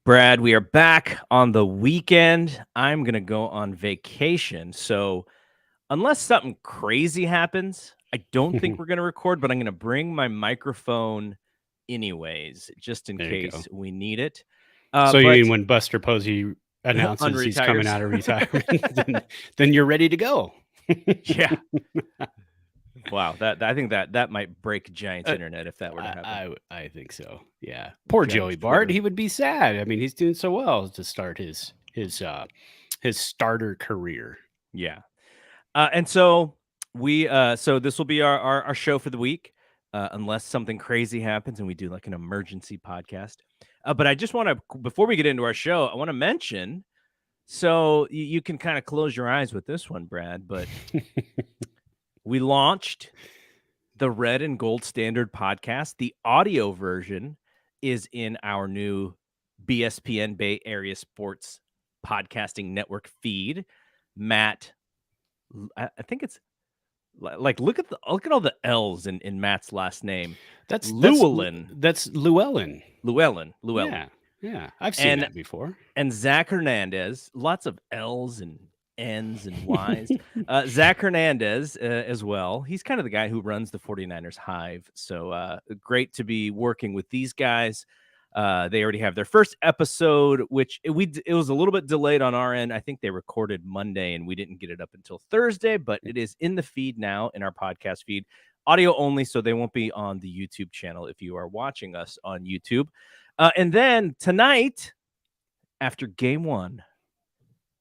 Brad, we are back on the weekend. I'm going to go on vacation. So, unless something crazy happens, I don't think we're going to record, but I'm going to bring my microphone anyways, just in There you go. case we need it. So you But mean when Buster Posey announces he's coming unretires. out of retirement, then you're ready to go? Yeah. Wow. I think that might break Giants internet if that were to happen. I think so. Yeah. Poor Giants Joey Bart. Twitter. He would be sad. I mean, he's doing so well to start his starter career. Yeah. And so so this will be our show for the week, unless something crazy happens and we do like an emergency podcast. But I just want to, before we get into our show, I want to mention, so you can kind of close your eyes with this one, Brad, but we launched the Red and Gold Standard podcast. The audio version is in our new BSPN Bay Area Sports Podcasting Network feed. Matt, I think it's like look at all the L's in Matt's last name. That's Llewellyn. That's Llewellyn. Llewellyn. Yeah. I've seen that before. And Zach Hernandez, lots of L's and N's and Y's. Zach Hernandez as well. He's kind of the guy who runs the 49ers Hive. So great to be working with these guys. They already have their first episode, which it was a little bit delayed on our end. I think they recorded Monday and we didn't get it up until Thursday, but it is in the feed now, in our podcast feed, audio only. So they won't be on the YouTube channel if you are watching us on YouTube. And then tonight, after game one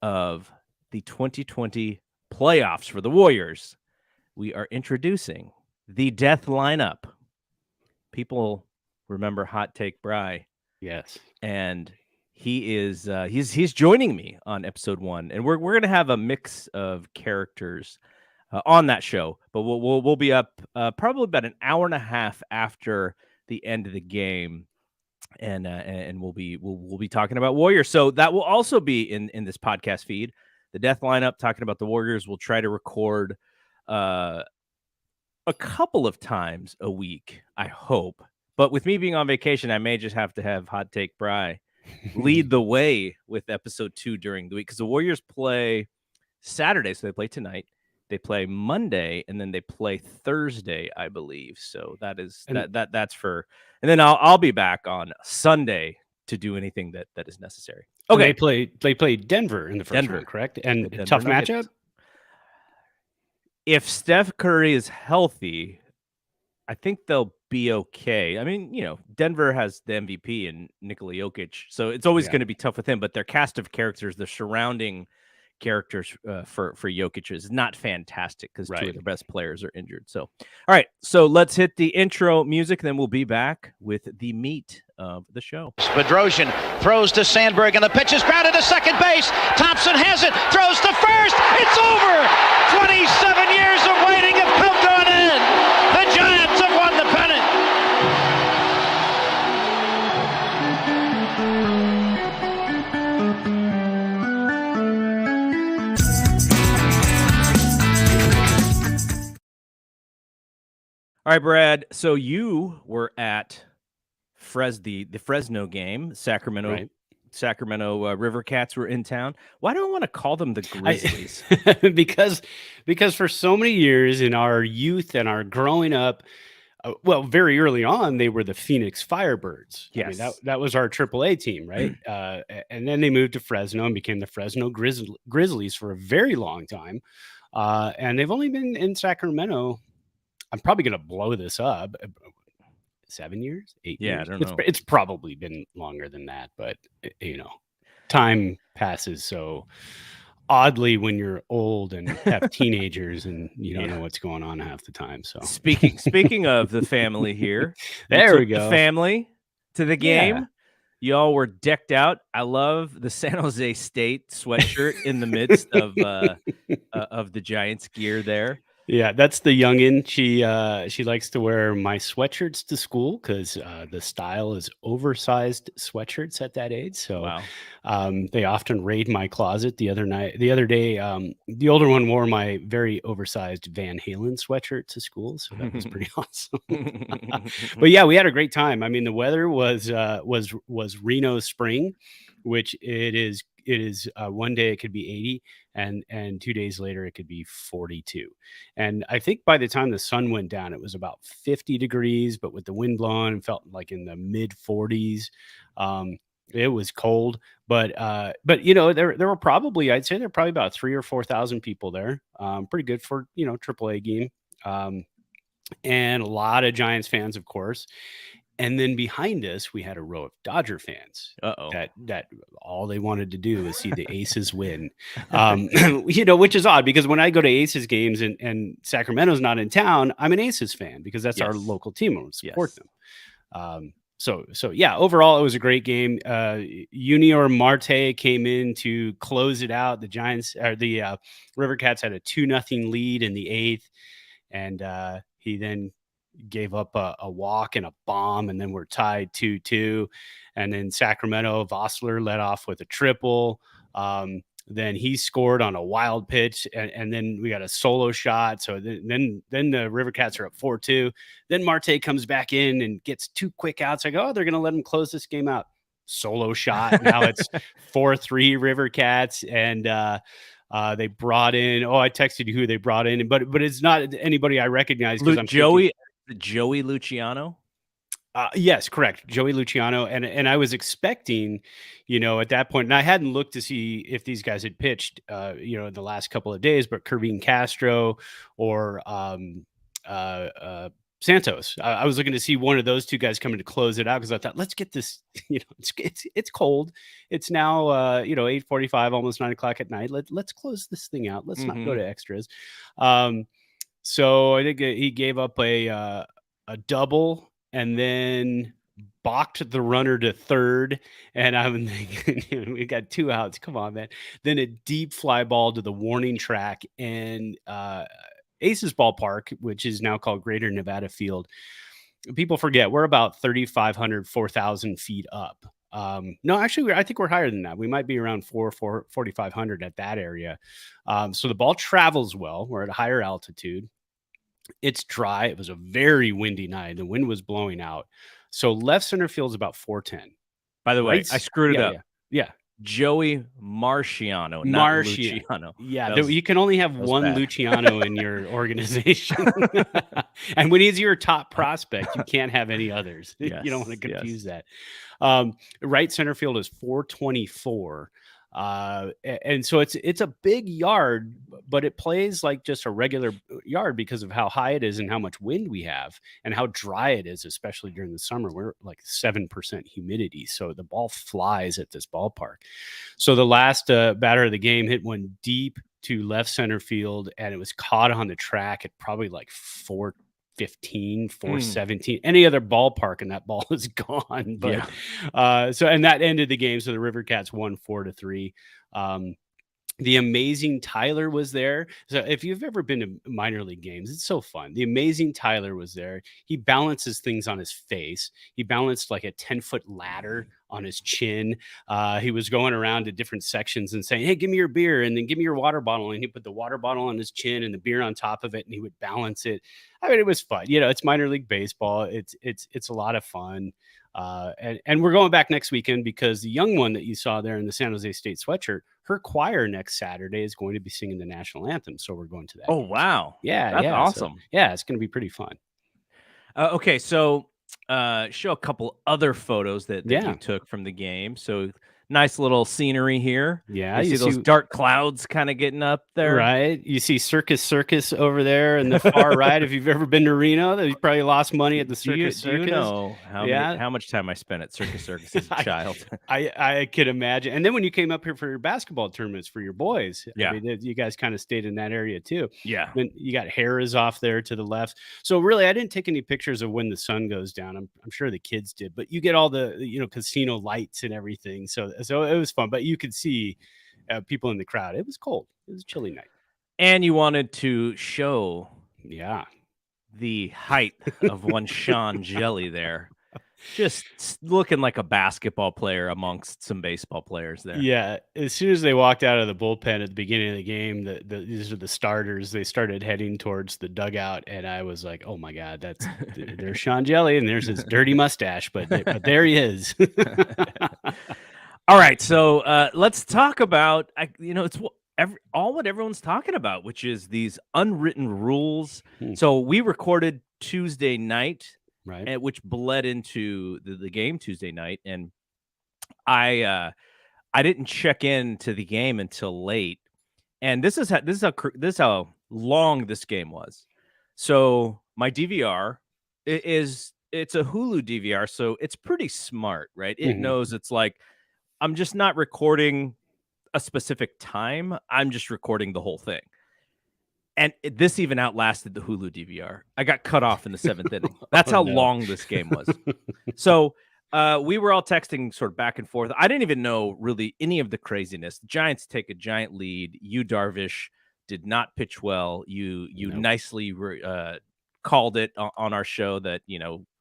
of the 2020 playoffs for the Warriors, we are introducing the death lineup. People remember Hot Take Bry. Yes. And he is he's joining me on episode 1, and we're going to have a mix of characters on that show, but we'll be up probably about an hour and a half after the end of the game, and we'll be talking about Warriors. So that will also be in this podcast feed. The death lineup talking about the Warriors. We'll try to record a couple of times a week, I hope. But with me being on vacation, I may just have to have Hot Take Bry lead the way with episode 2 during the week, because the Warriors play Saturday, so they play tonight. They play Monday, and then they play Thursday, I believe. So that's for, and then I'll be back on Sunday to do anything that is necessary. Okay, they play Denver in the first round, correct? And tough matchup. If Steph Curry is healthy, I think they'll be okay. I mean, Denver has the MVP and Nikola Jokic, so it's always going to be tough with him. But their cast of characters, the surrounding characters for Jokic is not fantastic because two of their best players are injured. So, all right, so let's hit the intro music, then we'll be back with the meat of the show. Bedrosian throws to Sandberg, and the pitch is grounded to second base. Thompson has it, throws to first. It's over. 27 years of waiting have come to an end. The Giants have won the pennant. All right, Brad. So you were at the Fresno game. Sacramento River Cats were in town. Why do I want to call them the Grizzlies? because for so many years in our youth and our growing up, very early on, they were the Phoenix Firebirds. Yes. I mean, that was our AAA team, right? And then they moved to Fresno and became the Fresno Grizzlies for a very long time. And they've only been in Sacramento. I'm probably going to blow this up. 7 years, 8 years. Yeah, I don't know. It's probably been longer than that, but time passes so oddly when you're old and have teenagers and you don't know what's going on half the time. So speaking of the family here, there we go. The family to the game. Yeah. Y'all were decked out. I love the San Jose State sweatshirt in the midst of the Giants gear there. Yeah, that's the youngin. She likes to wear my sweatshirts to school because the style is oversized sweatshirts at that age. So Wow. they often raid my closet. The other day, the older one wore my very oversized Van Halen sweatshirt to school, so that was pretty awesome. But yeah, we had a great time. I mean, the weather was Reno spring, which it is. It is one day it could be 80, and 2 days later it could be 42. And I think by the time the sun went down, it was about 50 degrees, but with the wind blowing, it felt like in the mid 40s. It was cold, but there were probably, I'd say there were probably about 3 or 4 thousand people there. Pretty good for AAA game. And a lot of Giants fans, of course. And then behind us, we had a row of Dodger fans Uh-oh. that all they wanted to do was see the Aces win. Which is odd because when I go to Aces games and Sacramento's not in town, I'm an Aces fan because that's our Yes. local team and we support Yes. them. So yeah, overall it was a great game. Junior Marte came in to close it out. The Giants or the River Cats had a 2-0 lead in the 8th, and he then gave up a walk and a bomb, and then we're tied 2-2. And then Sacramento, Vossler led off with a triple. Then he scored on a wild pitch, and then we got a solo shot. So then the River Cats are up 4-2. Then Marte comes back in and gets 2 quick outs. I go, oh, they're going to let him close this game out. Solo shot. Now it's 4-3 River Cats, and they brought in. Oh, I texted you who they brought in, but it's not anybody I recognize because I'm Joey Luciano. Yes, correct. Joey Luciano. And I was expecting, at that point, and I hadn't looked to see if these guys had pitched, in the last couple of days, but Kervin Castro or Santos. I was looking to see one of those 2 guys coming to close it out because I thought, let's get this, it's cold. It's now, 8:45, almost 9:00 at night. Let's close this thing out. Let's not go to extras. So I think he gave up a double and then balked the runner to third. And I'm thinking, we got 2 outs. Come on, man. Then a deep fly ball to the warning track, and Aces Ballpark, which is now called Greater Nevada Field. People forget we're about 3,500, 4,000 feet up. No, actually, I think we're higher than that. We might be around 4,500 at that area. So the ball travels well. We're at a higher altitude. It's dry. It was a very windy night. The wind was blowing out. So left center field is about 410. By the way, I screwed it up. Yeah. Joey Marciano, not Luciano. Yeah, you can only have one bad. Luciano in your organization. And when he's your top prospect, you can't have any others. You don't want to confuse that. Right center field is 424. And so it's a big yard, but it plays like just a regular yard because of how high it is and how much wind we have and how dry it is, especially during the summer. We're like 7% humidity. So the ball flies at this ballpark. So the last batter of the game hit one deep to left center field, and it was caught on the track at probably like 415, 417. Any other ballpark and that ball is gone. But and that ended the game. So the River Cats won 4-3. The amazing Tyler was there. So if you've ever been to minor league games, it's so fun. The amazing Tyler was there. He balances things on his face. He balanced like a 10-foot ladder on his chin. He was going around to different sections and saying, hey, give me your beer, and then give me your water bottle. And he put the water bottle on his chin and the beer on top of it, and he would balance it. I mean, it was fun. It's minor league baseball. It's a lot of fun. And we're going back next weekend because the young one that you saw there in the San Jose State sweatshirt, her choir next Saturday is going to be singing the national anthem. So we're going to that. Oh, wow. Yeah. That's awesome. So, yeah. It's going to be pretty fun. Okay. So show a couple other photos that you took from the game. So nice little scenery here. Yeah. You see those dark clouds kind of getting up there. Right. You see Circus over there in the far right. If you've ever been to Reno, you probably lost money at the Circus. Do you know how much time I spent at Circus as a child? I could imagine. And then when you came up here for your basketball tournaments for your boys, I mean, you guys kind of stayed in that area too. Yeah. Then you got Harrah's off there to the left. So really, I didn't take any pictures of when the sun goes down. I'm sure the kids did, but you get all the casino lights and everything. So it was fun, but you could see people in the crowd. It was cold. It was a chilly night. And you wanted to show Yeah. the height of one Sean Jelly there. Just looking like a basketball player amongst some baseball players there. Yeah, as soon as they walked out of the bullpen at the beginning of the game, these are the starters. They started heading towards the dugout, and I was like, "Oh my god, there's Sean Jelly, and there's his dirty mustache, but there he is." All right, so let's talk about it's what everyone's talking about, which is these unwritten rules. So we recorded Tuesday night. Right. Which bled into the game Tuesday night, and I didn't check in to the game until late, and this is how long this game was. So my DVR it's a Hulu DVR, so it's pretty smart, right? It knows it's like I'm just not recording a specific time; I'm just recording the whole thing. And this even outlasted the Hulu DVR. I got cut off in the 7th inning. That's how long this game was. So we were all texting sort of back and forth. I didn't even know really any of the craziness. The Giants take a giant lead. Yu Darvish did not pitch well. You nicely called it on our show that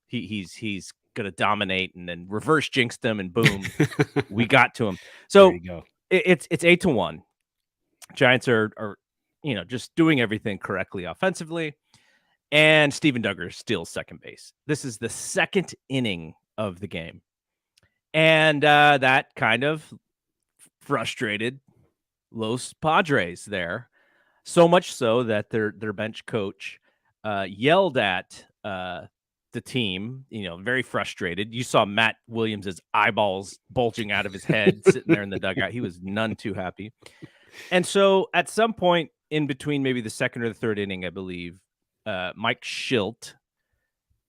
he's going to dominate, and then reverse jinxed him, and boom, we got to him. So there you go. It's 8-1. Giants are just doing everything correctly offensively. And Steven Duggar steals second base. This is the 2nd inning of the game. And that kind of frustrated Los Padres there. So much so that their bench coach yelled at the team, very frustrated. You saw Matt Williams' eyeballs bulging out of his head sitting there in the dugout. He was none too happy. And so at some point in between maybe the 2nd or the 3rd inning, I believe, Mike Shildt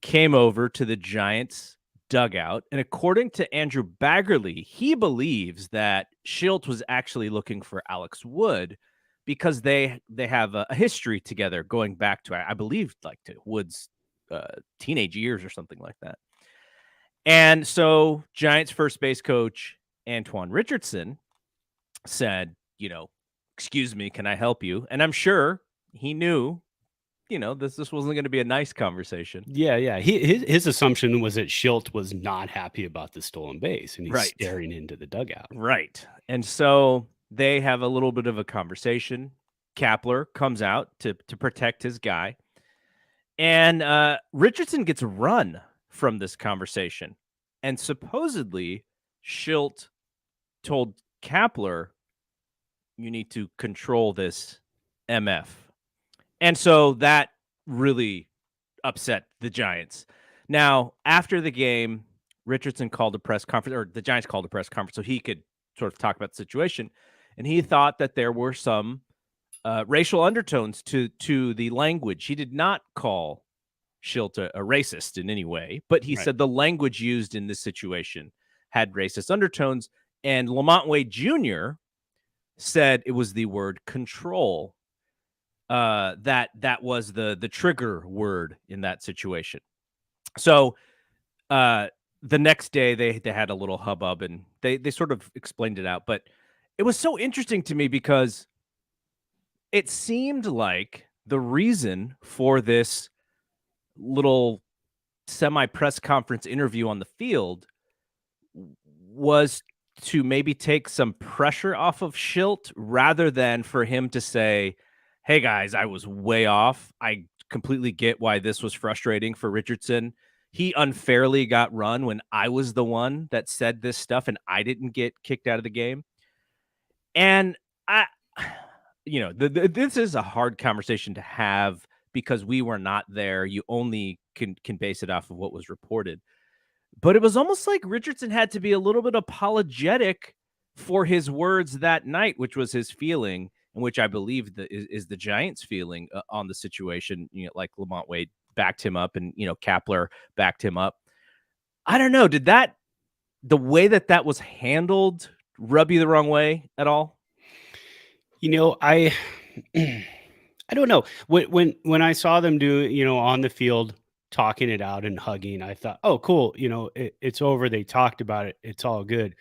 came over to the Giants dugout. And according to Andrew Baggerly, he believes that Shildt was actually looking for Alex Wood because they have a history together going back to, I believe, like to Wood's teenage years or something like that. And so Giants first base coach Antoine Richardson said, excuse me, can I help you? And I'm sure he knew, this wasn't going to be a nice conversation. Yeah. His assumption was that Shildt was not happy about the stolen base, and he's staring into the dugout. Right. And so they have a little bit of a conversation. Kapler comes out to protect his guy. And Richardson gets run from this conversation. And supposedly Shildt told Kapler, you need to control this MF. And so that really upset the Giants. Now, after the game, Richardson called a press conference, or the Giants called a press conference so he could sort of talk about the situation. And he thought that there were some racial undertones to the language. He did not call Shildt a racist in any way, but he said the language used in this situation had racist undertones. And Lamont Wade Jr. said it was the word control. That was the trigger word in that situation. So the next day they had a little hubbub, and they sort of explained it out. But it was so interesting to me because it seemed like the reason for this little semi-press conference interview on the field was to maybe take some pressure off of Shildt rather than for him to say, hey guys, I was way off. I completely get why this was frustrating for Richardson. He unfairly got run when I was the one that said this stuff and I didn't get kicked out of the game. And this is a hard conversation to have because we were not there. You only can base it off of what was reported. But it was almost like Richardson had to be a little bit apologetic for his words that night, which was his feeling, and which I believe is the Giants' feeling on the situation. Like Lamont Wade backed him up, and Kapler backed him up. I don't know. Did the way that was handled rub you the wrong way at all? I don't know. When I saw them do, on the field, talking it out and hugging, I thought, oh, cool. It's over. They talked about it. It's all good.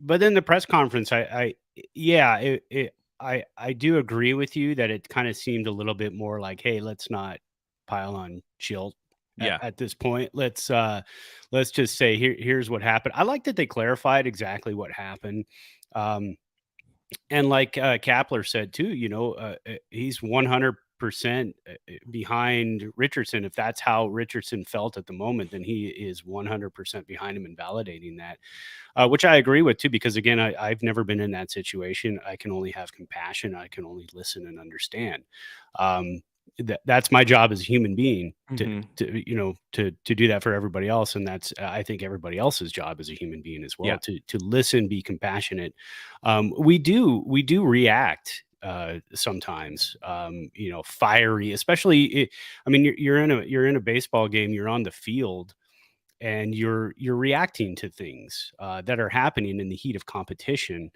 But then the press conference, it I do agree with you that it kind of seemed a little bit more like, hey, let's not pile on Schilt Yeah. at this point. Let's just say here's what happened. I like that they clarified exactly what happened. And like Kapler said too, he's 100% behind Richardson. If that's how Richardson felt at the moment, then he is 100% behind him and validating that, which I agree with too, because again, I've never been in that situation. I can only have compassion. I can only listen and understand. That's my job as a human being to do that for everybody else. And that's, I think, everybody else's job as a human being as well, to listen, be compassionate. We do react sometimes, fiery, especially, you're in a baseball game, you're on the field, and you're reacting to things that are happening in the heat of competition.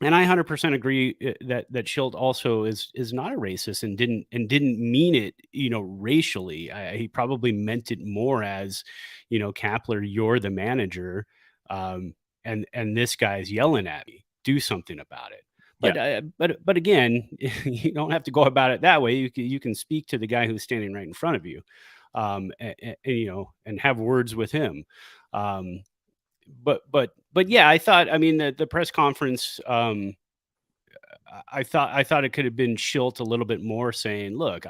And I 100% agree that Schilt also is not a racist and didn't mean it, racially. He probably meant it more as, Kapler, you're the manager, and this guy's yelling at me. Do something about it. But again, you don't have to go about it that way. You can speak to the guy who's standing right in front of you, and have words with him. But yeah, I thought, the press conference, I thought it could have been Schilt a little bit more, saying, look,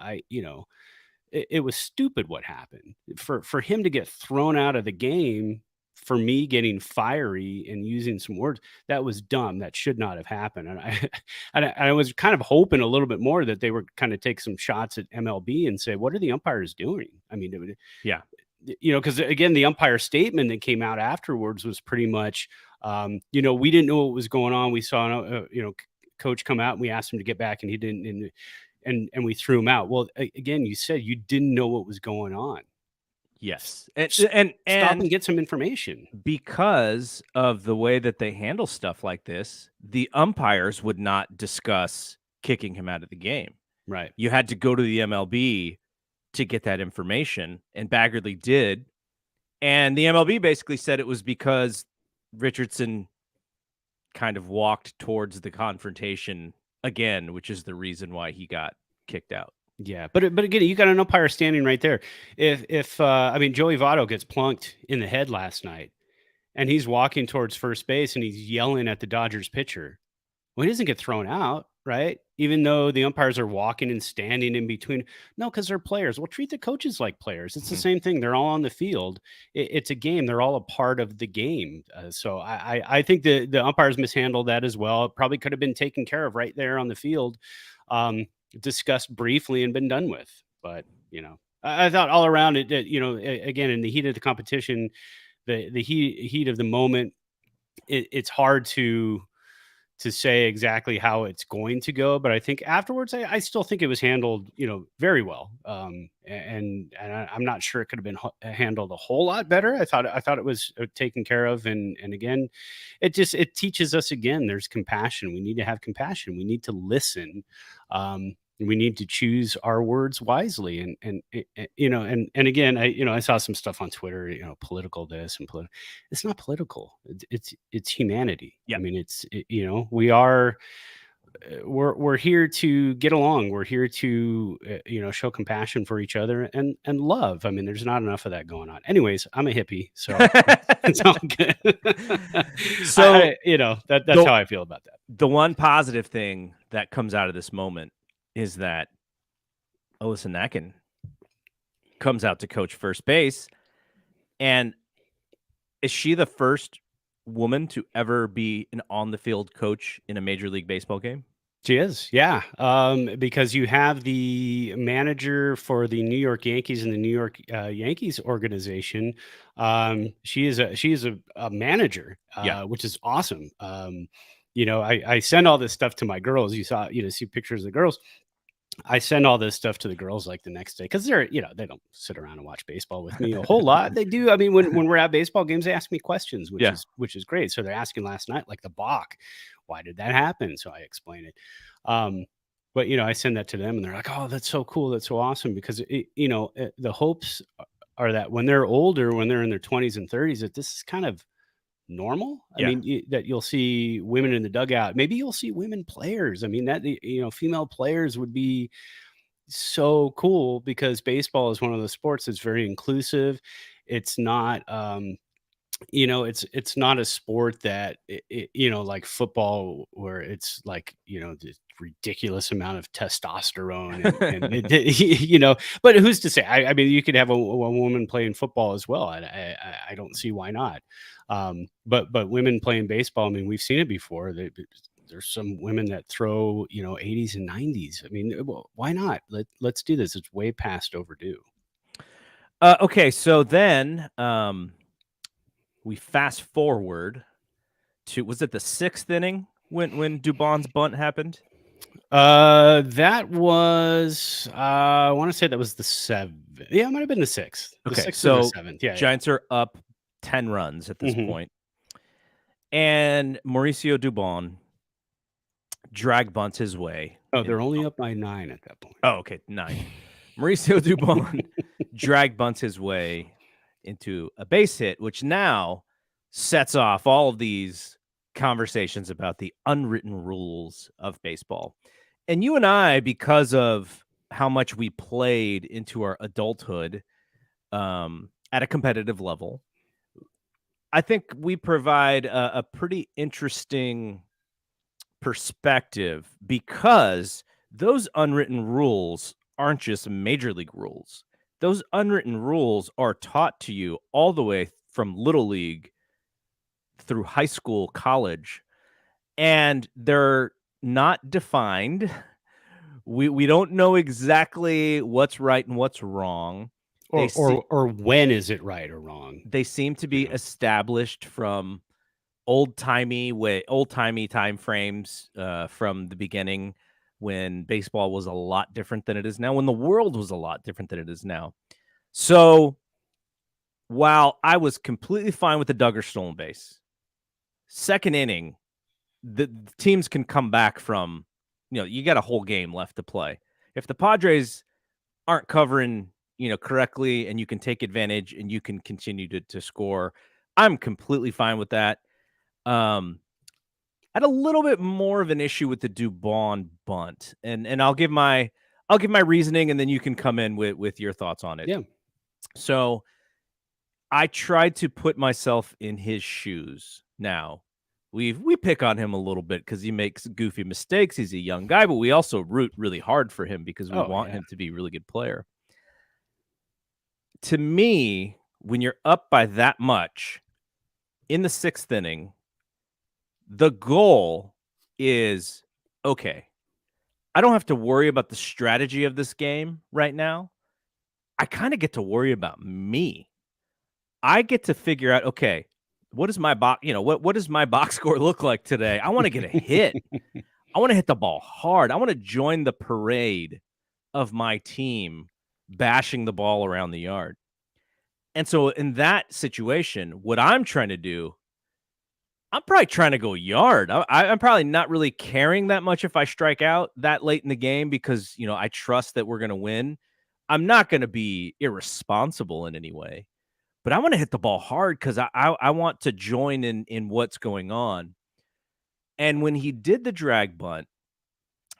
it was stupid what happened. For him to get thrown out of the game, for me getting fiery and using some words, that was dumb. That should not have happened. And I was kind of hoping a little bit more that they were kind of take some shots at MLB and say, what are the umpires doing? Because again, the umpire statement that came out afterwards was pretty much, we didn't know what was going on. We saw, coach come out and we asked him to get back and he didn't, and we threw him out. Well, again, you said you didn't know what was going on. Yes. And stop and get some information. Because of the way that they handle stuff like this, the umpires would not discuss kicking him out of the game. Right. You had to go to the MLB to get that information, and Baggerly did. And the MLB basically said it was because Richardson kind of walked towards the confrontation again, which is the reason why he got kicked out. Yeah, but again, you got an umpire standing right there. If Joey Votto gets plunked in the head last night, and he's walking towards first base and he's yelling at the Dodgers pitcher, well, he doesn't get thrown out, right? Even though the umpires are walking and standing in between. No, because they're players. Well, treat the coaches like players. It's the same thing. They're all on the field. It's a game. They're all a part of the game. So I think the umpires mishandled that as well. It probably could have been taken care of right there on the field, discussed briefly and been done with. But, I thought all around it, again, in the heat of the competition, the heat of the moment, it's hard to say exactly how it's going to go, but I think afterwards, I still think it was handled, very well. And I'm not sure it could have been handled a whole lot better. I thought it was taken care of. And again, it teaches us again, there's compassion. We need to have compassion. We need to listen. We need to choose our words wisely. And again, I saw some stuff on Twitter, political this and political. It's not political. It's humanity. Yeah. We are, we're here to get along. We're here to, show compassion for each other and love. There's not enough of that going on. Anyways, I'm a hippie, so it's all good. So, that's how I feel about that. The one positive thing that comes out of this moment is that Alyssa Nakken comes out to coach first base. And is she the first woman to ever be an on-the-field coach in a Major League Baseball game? She is, yeah. Because you have the manager for the New York Yankees and the New York Yankees organization. She is a manager, which is awesome. I send all this stuff to my girls. You saw, see pictures of the girls. I send all this stuff to the girls like the next day because they're, they don't sit around and watch baseball with me a whole lot. They do. When we're at baseball games, they ask me questions, which is great. So they're asking last night, like the balk, why did that happen? So I explain it. But I send that to them and they're like, oh, that's so cool. That's so awesome. Because the hopes are that when they're older, when they're in their 20s and 30s, that this is kind of normal. Yeah. I mean, that you'll see women in the dugout. Maybe you'll see women players. I mean, that, female players would be so cool, because baseball is one of the sports that's very inclusive. It's not, it's not a sport that like football, where it's like, this ridiculous amount of testosterone and but who's to say? I mean, you could have a woman playing football as well. I don't see why not. But women playing baseball, I mean, we've seen it before. There's some women that throw 80s and 90s. I mean, well, why not? Let's do this. It's way past overdue. Okay, so then we fast forward to, was it the 6th inning when Dubon's bunt happened? That was I want to say that was the 7th. Yeah, it might have been the 6th. The Okay, 6th so or the 7th. Yeah, Giants are up 10 runs at this Mhm. point. And Mauricio Dubon drag bunts his way. Oh, they're only up by 9 at that point. Oh, okay, 9. Mauricio Dubon drag bunts his way into a base hit, which now sets off all of these conversations about the unwritten rules of baseball. And you and I, because of how much we played into our adulthood at a competitive level, I think we provide a pretty interesting perspective, because those unwritten rules aren't just major league rules. Those unwritten rules are taught to you all the way from little league through high school, college, and they're not defined. We don't know exactly what's right and what's wrong. Or when is it right or wrong? They seem to be established from old-timey time frames from the beginning, when baseball was a lot different than it is now, when the world was a lot different than it is now. So while I was completely fine with the Duggar stolen base, 2nd inning, the teams can come back from, you got a whole game left to play. If the Padres aren't covering, correctly, and you can take advantage and you can continue to score, I'm completely fine with that. I had a little bit more of an issue with the Dubon bunt, and I'll give my reasoning, and then you can come in with your thoughts on it. Yeah. So I tried to put myself in his shoes. Now, we pick on him a little bit because he makes goofy mistakes. He's a young guy, but we also root really hard for him because we want him to be a really good player. To me, when you're up by that much in the 6th inning, the goal is, okay, I don't have to worry about the strategy of this game right now. I kind of get to worry about me. I get to figure out, okay, what does my box, what does my box score look like today? I want to get a hit. I want to hit the ball hard. I want to join the parade of my team bashing the ball around the yard. And so in that situation, what I'm trying to do, I'm probably trying to go yard. I'm probably not really caring that much if I strike out that late in the game, because, I trust that we're going to win. I'm not going to be irresponsible in any way, but I want to hit the ball hard because I want to join in what's going on. And when he did the drag bunt,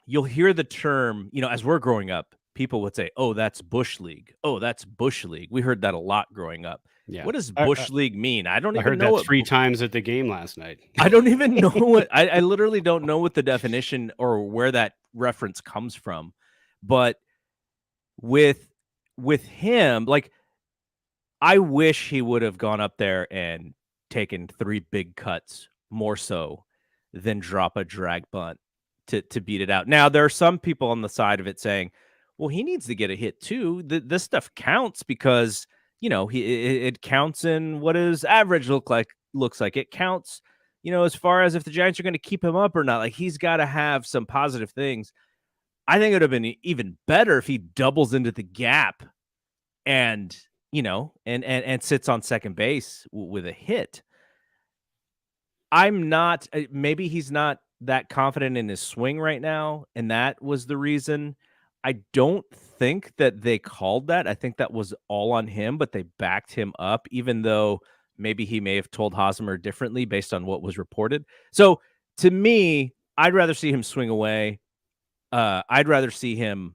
you'll hear the term, as we're growing up, people would say, oh, that's Bush League. Oh, that's Bush League. We heard that a lot growing up. Yeah. What does Bush League mean? I don't I even heard know that 3 times at the game last night. I don't even know what I literally don't know what the definition or where that reference comes from. But with him, like, I wish he would have gone up there and taken 3 big cuts more so than drop a drag bunt to beat it out. Now, there are some people on the side of it saying, well, he needs to get a hit too. This stuff counts because, it counts in what his average looks like. It counts, as far as if the Giants are going to keep him up or not. Like, he's got to have some positive things. I think it would have been even better if he doubles into the gap and, and sits on second base with a hit. I'm not, maybe he's not that confident in his swing right now, and that was the reason. I don't think that they called that. I think that was all on him, but they backed him up, even though maybe he may have told Hosmer differently based on what was reported. So to me, I'd rather see him swing away. I'd rather see him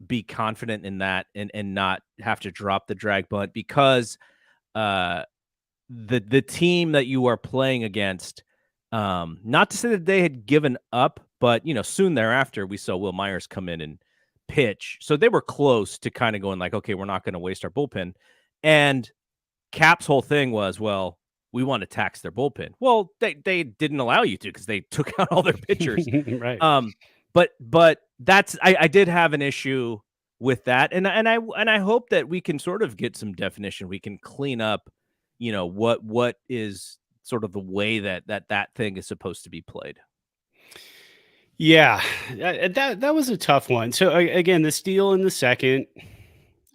be confident in that and not have to drop the drag bunt, because the team that you are playing against, not to say that they had given up, but soon thereafter we saw Will Myers come in and pitch. So they were close to kind of going like, okay, we're not going to waste our bullpen. And Cap's whole thing was, well, we want to tax their bullpen. Well, they didn't allow you to, because they took out all their pitchers. Right. But that's I did have an issue with that, and I hope that we can sort of get some definition. We can clean up, what is sort of the way that thing is supposed to be played. Yeah, that was a tough one. So again, the steal in the second,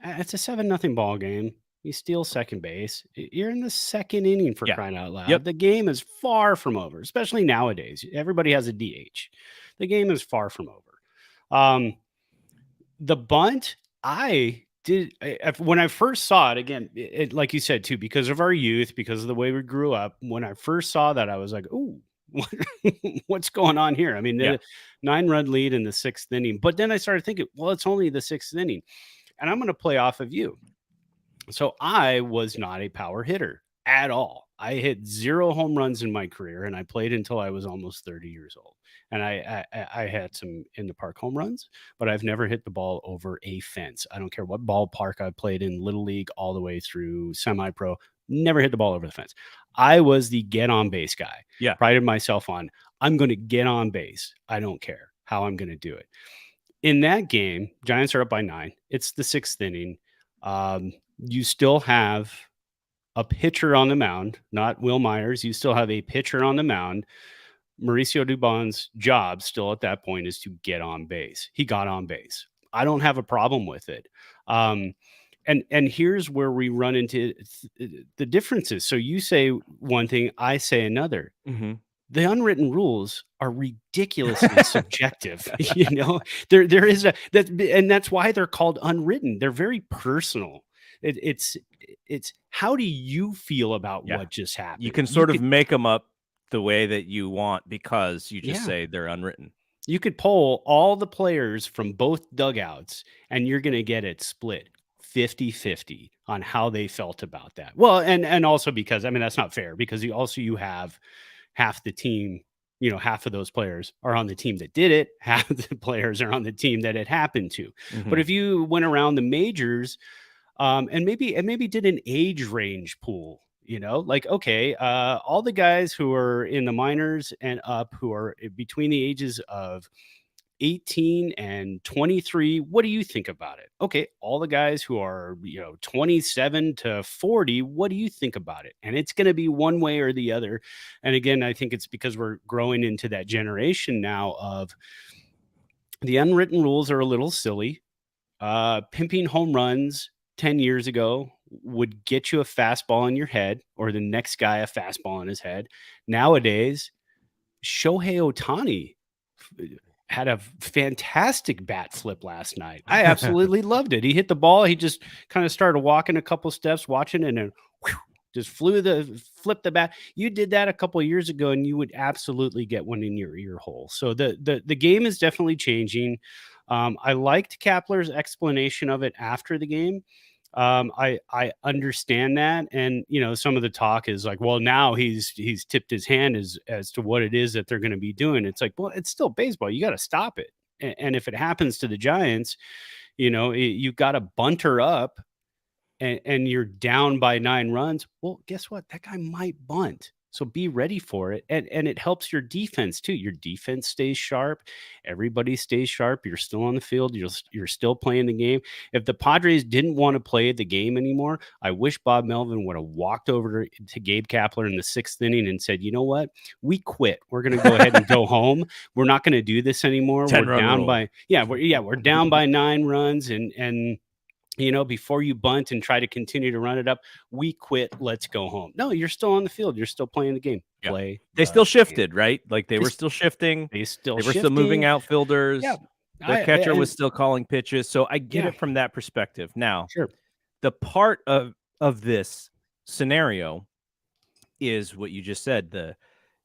it's a 7-0 ball game. You steal second base. You're in the second inning, for crying out loud. Yep. The game is far from over, especially nowadays. Everybody has a DH. The game is far from over. The bunt, when I first saw it, again, like you said too, because of our youth, because of the way we grew up, when I first saw that, I was like, ooh, what's going on here? I mean, the 9-run lead in the 6th inning. But then I started thinking, well, it's only the 6th inning. And I'm going to play off of you. So I was not a power hitter at all. I hit 0 home runs in my career, and I played until I was almost 30 years old. And I had some in the park home runs, but I've never hit the ball over a fence. I don't care what ballpark I played in, Little League all the way through semi-pro, never hit the ball over the fence. I was the get on base guy. Yeah. Prided myself on, I'm going to get on base. I don't care how I'm going to do it. In that game, Giants are up by 9. It's the 6th inning. You still have a pitcher on the mound, not Will Myers. You still have a pitcher on the mound. Mauricio Dubon's job still at that point is to get on base. He got on base. I don't have a problem with it. And here's where we run into the differences. So you say one thing, I say another. Mm-hmm. The unwritten rules are ridiculously subjective. There is and that's why they're called unwritten. They're very personal. It's how do you feel about what just happened? You can sort of make them up the way that you want, because you just say they're unwritten. You could poll all the players from both dugouts, and you're going to get it split 50-50 on how they felt about that. Well, and also because, I mean, that's not fair, because you have half the team, half of those players are on the team that did it. Half of the players are on the team that it happened to. Mm-hmm. But if you went around the majors, and maybe did an age range pool, okay, all the guys who are in the minors and up, who are between the ages of 18 and 23, what do you think about it? Okay, all the guys who are 27 to 40, what do you think about it? And it's going to be one way or the other. And again, I think it's because we're growing into that generation now of the unwritten rules are a little silly. Pimping home runs 10 years ago would get you a fastball in your head, or the next guy a fastball in his head. Nowadays, Shohei Ohtani had a fantastic bat flip last night. I absolutely loved it. He hit the ball. He just kind of started walking a couple steps, watching, and then just flipped the bat. You did that a couple of years ago, and you would absolutely get one in your ear hole. So the game is definitely changing. I liked Kapler's explanation of it after the game. I understand that. And, some of the talk is like, well, now he's tipped his hand as to what it is that they're going to be doing. It's like, well, it's still baseball. You got to stop it. And if it happens to the Giants, you got to bunt her up and you're down by 9 runs. Well, guess what? That guy might bunt. So be ready for it. And it helps your defense too. Your defense stays sharp. Everybody stays sharp. You're still on the field. You're still playing the game. If the Padres didn't want to play the game anymore, I wish Bob Melvin would have walked over to Gabe Kapler in the 6th inning and said, you know what? We quit. We're going to go ahead and go home. We're not going to do this anymore. We're down by, we're down by 9 runs and before you bunt and try to continue to run it up, we quit. Let's go home. No, you're still on the field. You're still playing the game. Yeah. Play. They still shifted, right? Like they were still shifting. They were still moving outfielders. Yeah. The catcher was still calling pitches. So I get it from that perspective. Now, sure. The part of this scenario is what you just said, the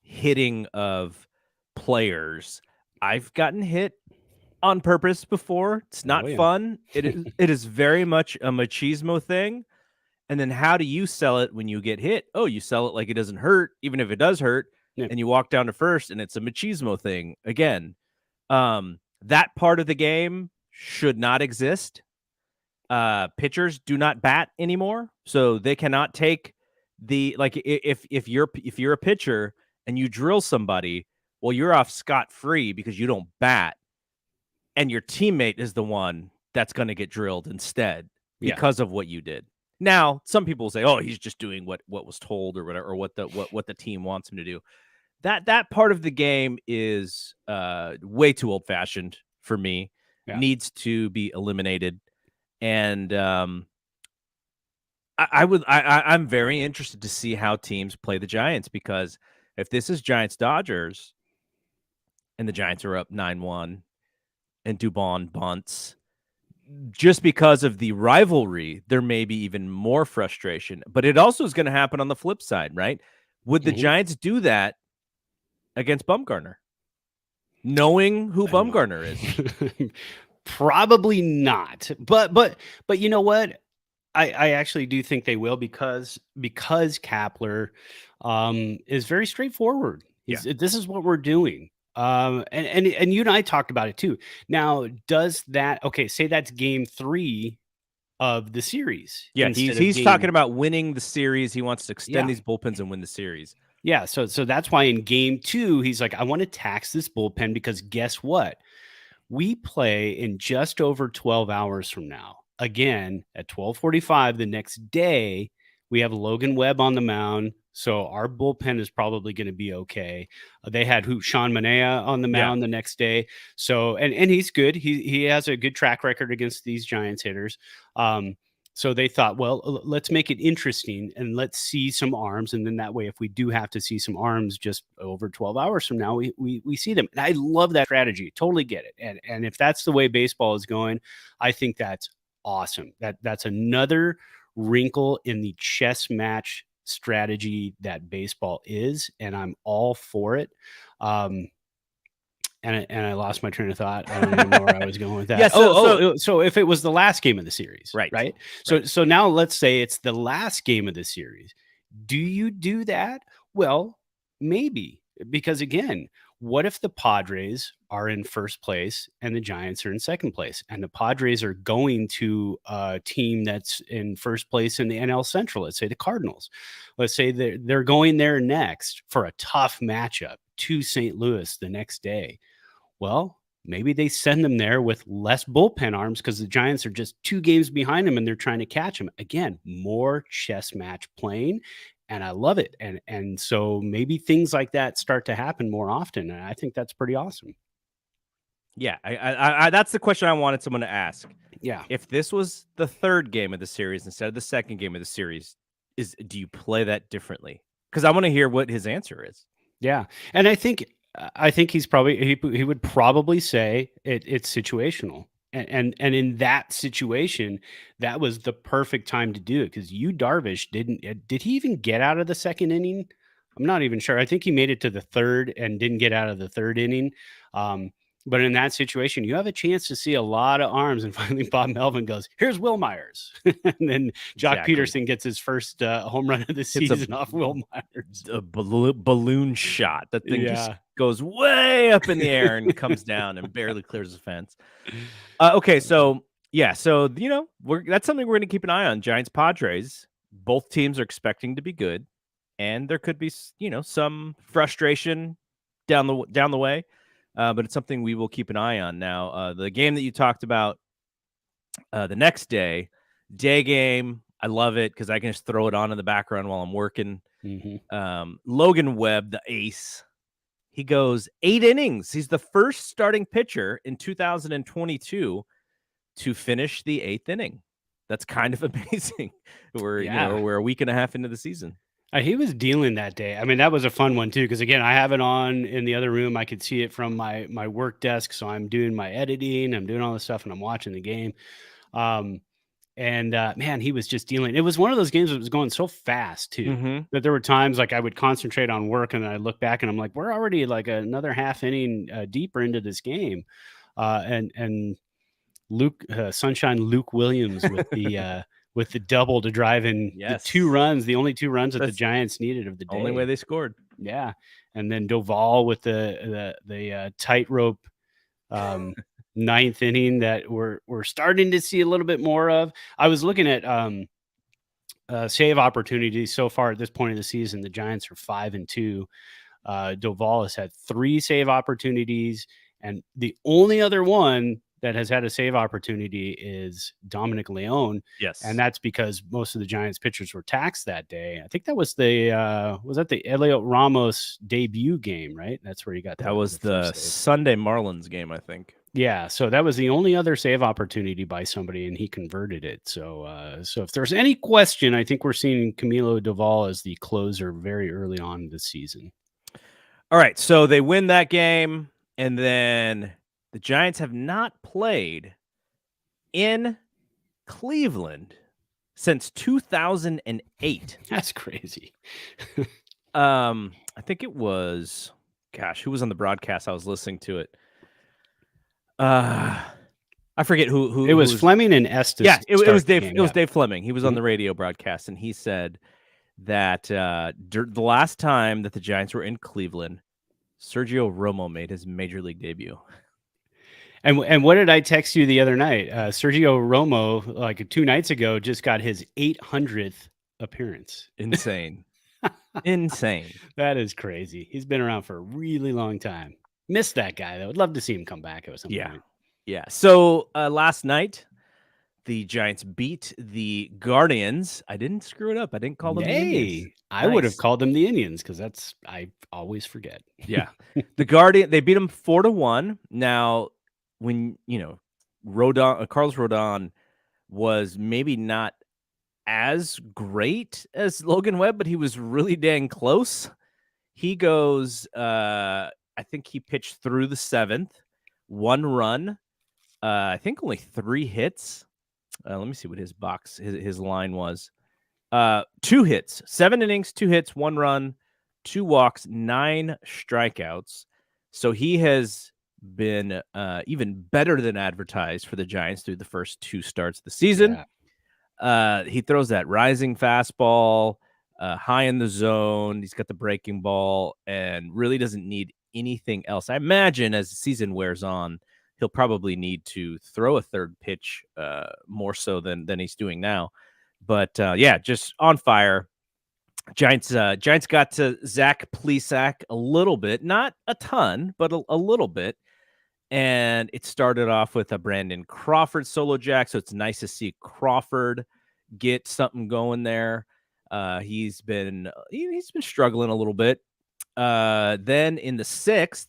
hitting of players. I've gotten hit on purpose before. It's not yeah. fun. It is very much a machismo thing. And then how do you sell it when you get hit? Oh, you sell it like it doesn't hurt, even if it does hurt, Yeah. and you walk down to first, and it's a machismo thing again. That part of the game should not exist. Pitchers do not bat anymore, so they cannot take if you're a pitcher and you drill somebody, well, you're off scot-free because you don't bat, and your teammate is the one that's going to get drilled instead because of what you did. Now, some people say, "Oh, he's just doing what was told or whatever, or what the team wants him to do." That part of the game is way too old-fashioned for me. Yeah. Needs to be eliminated. And I'm very interested to see how teams play the Giants, because if this is Giants-Dodgers and the Giants are up 9-1 and Dubon bunts, just because of the rivalry, there may be even more frustration. But it also is going to happen on the flip side, right? Would the Giants do that against Bumgarner, knowing who Bumgarner is? Probably not. But you know what? I actually do think they will, because Kapler is very straightforward. This is what we're doing. And you and I talked about it too. Now, does that, say that's game 3 of the series. Yeah, he's talking about winning the series. He wants to extend these bullpens and win the series. Yeah, so that's why in game 2, he's like, I want to tax this bullpen, because guess what? We play in just over 12 hours from now. Again, at 12:45 the next day, we have Logan Webb on the mound, so our bullpen is probably going to be okay. They had Sean Manaea on the mound the next day, so and he's good. He has a good track record against these Giants hitters. So they thought, well, let's make it interesting and let's see some arms. And then that way, if we do have to see some arms just over 12 hours from now, we see them. And I love that strategy. Totally get it. And if that's the way baseball is going, I think that's awesome. That's another wrinkle in the chess match strategy that baseball is. And I'm all for it. And I lost my train of thought. I don't even know where I was going with that. So if it was the last game of the series, right? So now let's say it's the last game of the series. Do you do that? Well, maybe, because again, what if the Padres are in first place and the Giants are in second place, and the Padres are going to a team that's in first place in the NL Central? Let's say the Cardinals. Let's say they're going there next for a tough matchup to St. Louis the next day. Well, maybe they send them there with less bullpen arms, because the Giants are just 2 games behind them and they're trying to catch them. Again, more chess match playing, and I love it. And so maybe things like that start to happen more often, and I think that's pretty awesome. Yeah, I that's the question I wanted someone to ask. Yeah. If this was the 3rd game of the series instead of the 2nd game of the series, do you play that differently? Because I want to hear what his answer is. Yeah, and I think he's probably he would probably say it's situational, and in that situation, that was the perfect time to do it, because Darvish did he even get out of the 2nd inning? I'm not even sure. I think he made it to the 3rd and didn't get out of the 3rd inning. But in that situation, you have a chance to see a lot of arms, and finally Bob Melvin goes, "Here's Will Myers," and then Jock Peterson gets his first home run of the season off Will Myers. A balloon shot. That thing just goes way up in the air and comes down and barely clears the fence. Okay, so that's something we're going to keep an eye on. Giants Padres. Both teams are expecting to be good, and there could be some frustration down the way. But it's something we will keep an eye on. Now, the game that you talked about the next day game, I love it because I can just throw it on in the background while I'm working. Logan Webb, the ace, he goes 8 innings. He's the first starting pitcher in 2022 to finish the 8th inning. That's kind of amazing. We're a week and a half into the season. He was dealing that day. I mean, that was a fun one too, because again, I have it on in the other room. I could see it from my work desk, so I'm doing my editing, I'm doing all this stuff, and I'm watching the game. And man, he was just dealing. It was one of those games that was going so fast too. Mm-hmm. That there were times like I would concentrate on work and I look back and I'm like, we're already like another half inning deeper into this game. And Luke Sunshine Luke Williams with the double to drive in Yes. the 2 runs, the only 2 runs that the Giants needed of the day. Only way they scored. Yeah. And then Doval with the tightrope 9th inning that we're starting to see a little bit more of. I was looking at save opportunities so far at this point of the season. The Giants are 5-2. Doval has had 3 save opportunities, and the only other one that has had a save opportunity is Dominic Leone. Yes. And that's because most of the Giants pitchers were taxed that day. I think that was the Elliot Ramos debut game, right? That's where he got that was the Sunday Marlins game, I think. Yeah, so that was the only other save opportunity by somebody, and he converted it. So so if there's any question, I think we're seeing Camilo Doval as the closer very early on this season. All right, so they win that game, and then the Giants have not played in Cleveland since 2008. That's crazy. I think it was, gosh, who was on the broadcast? I was listening to it. I forget who. It was Fleming and Estes. Yeah, it was Dave. It was Dave Fleming. He was on the radio broadcast, and he said that the last time that the Giants were in Cleveland, Sergio Romo made his major league debut. And what did I text you the other night? Sergio Romo, like 2 nights ago, just got his 800th appearance. Insane. Insane. That is crazy. He's been around for a really long time. Missed that guy, though. I'd love to see him come back at some point. Yeah. So last night, the Giants beat the Guardians. I didn't screw it up. I didn't call them the Indians. I would have called them the Indians because I always forget. Yeah. The Guardian, they beat them 4-1. Now, when, Carlos Rodon was maybe not as great as Logan Webb, but he was really dang close. He goes, I think he pitched through the 7th, 1 run, I think only 3 hits. Let me see what his line was. 2 hits, 7 innings, 2 hits, 1 run, 2 walks, 9 strikeouts. So he has been even better than advertised for the Giants through the first 2 starts of the season. Yeah. He throws that rising fastball high in the zone. He's got the breaking ball and really doesn't need anything else. I imagine as the season wears on, he'll probably need to throw a third pitch more so than he's doing now. But yeah, just on fire. Giants got to Zach Plesac a little bit, not a ton, but a little bit. And it started off with a Brandon Crawford solo jack. So it's nice to see Crawford get something going there. He's been struggling a little bit. Then in the 6th,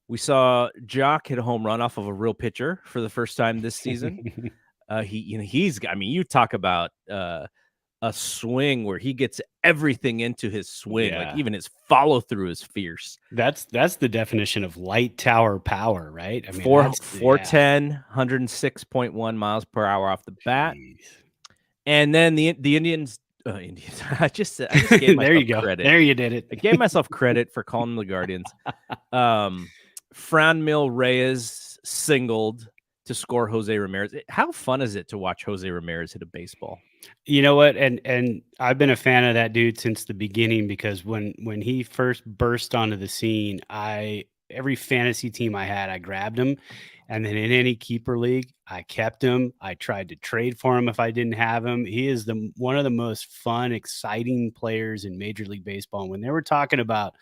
we saw Jock hit a home run off of a real pitcher for the first time this season. You talk about a swing where he gets everything into his swing. Yeah. Like even his follow through is fierce. That's the definition of light tower power, right? I mean, 410, 106.1 miles per hour off the bat. And then the Indians. I just gave myself there you go. Credit. There you did it. I gave myself credit for calling them the Guardians. Franmil Reyes singled to score Jose Ramirez. How fun is it to watch Jose Ramirez hit a baseball? You know what? And I've been a fan of that dude since the beginning because when he first burst onto the scene, every fantasy team I had, I grabbed him. And then in any keeper league, I kept him. I tried to trade for him if I didn't have him. He is one of the most fun, exciting players in Major League Baseball. And when they were talking about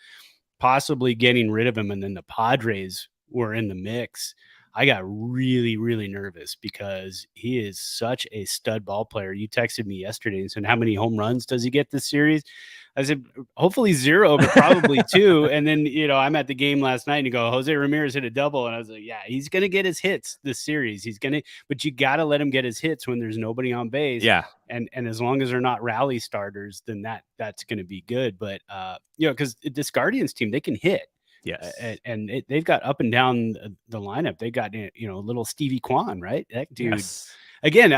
possibly getting rid of him and then the Padres were in the mix, I got really, really nervous because he is such a stud ball player. You texted me yesterday and said, how many home runs does he get this series? I said, hopefully 0, but probably 2. And then, I'm at the game last night and you go, Jose Ramirez hit a double. And I was like, yeah, he's going to get his hits this series. But you got to let him get his hits when there's nobody on base. Yeah. And as long as they're not rally starters, then that's going to be good. But, because this Guardians team, they can hit. Yes. And they've got up and down the lineup. They got, little Stevie Kwan, right? That dude. Yes. Again,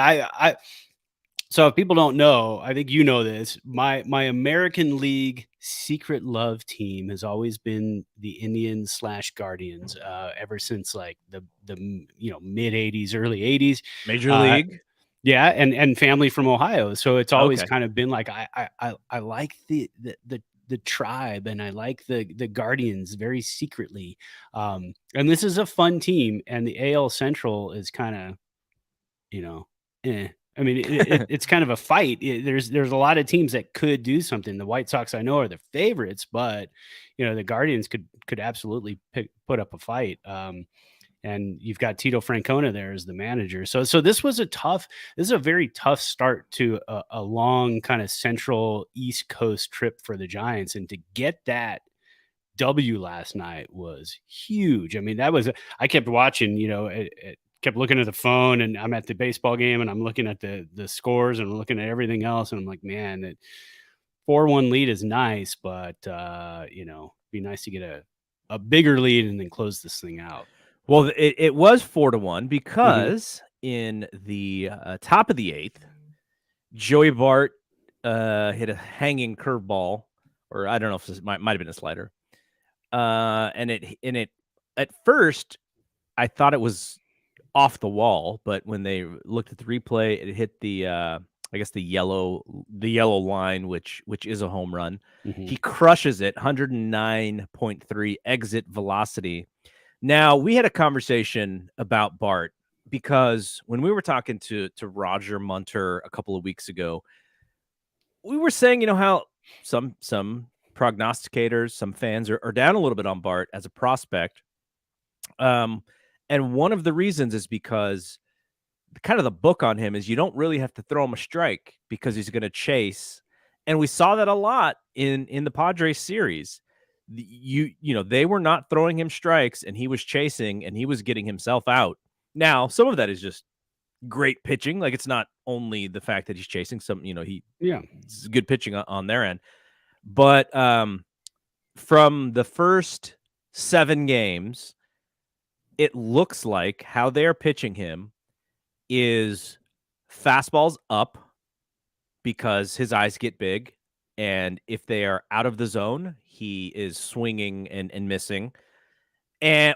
So if people don't know, I think you know this. My American League secret love team has always been the Indians / Guardians, ever since like the mid '80s, early '80s. Major League. Yeah, and family from Ohio, so it's always Okay. kind of been like I like the tribe, and I like the Guardians very secretly. And this is a fun team, and the AL Central is kind of, eh. I mean, it's kind of a fight. There's a lot of teams that could do something. The White Sox, I know, are the favorites, but the Guardians could absolutely put up a fight. And you've got Tito Francona there as the manager. So this is a very tough start to a long kind of central East Coast trip for the Giants, and to get that W last night was huge. I mean, I kept watching, kept looking at the phone, and I'm at the baseball game, and I'm looking at the scores, and I'm looking at everything else, and I'm like, man, that 4-1 lead is nice, but be nice to get a bigger lead and then close this thing out. Well, it was 4-1 because in the top of the 8th, Joey Bart hit a hanging curveball, or I don't know if this might have been a slider. And it at first I thought it was off the wall, but when they looked at the replay, it hit the I guess the yellow line, which is a home run. He crushes it, 109.3 exit velocity. Now, we had a conversation about Bart because when we were talking to Roger Munter a couple of weeks ago, we were saying, how some prognosticators, some fans are down a little bit on Bart as a prospect. And one of the reasons is because kind of the book on him is you don't really have to throw him a strike because he's going to chase. And we saw that a lot in the Padres series. They were not throwing him strikes, and he was chasing, and he was getting himself out. Now, some of that is just great pitching. Like, it's not only the fact that he's chasing it's good pitching on their end. But from the first 7 games, it looks like how they're pitching him is fastballs up because his eyes get big. And if they are out of the zone, he is swinging and missing,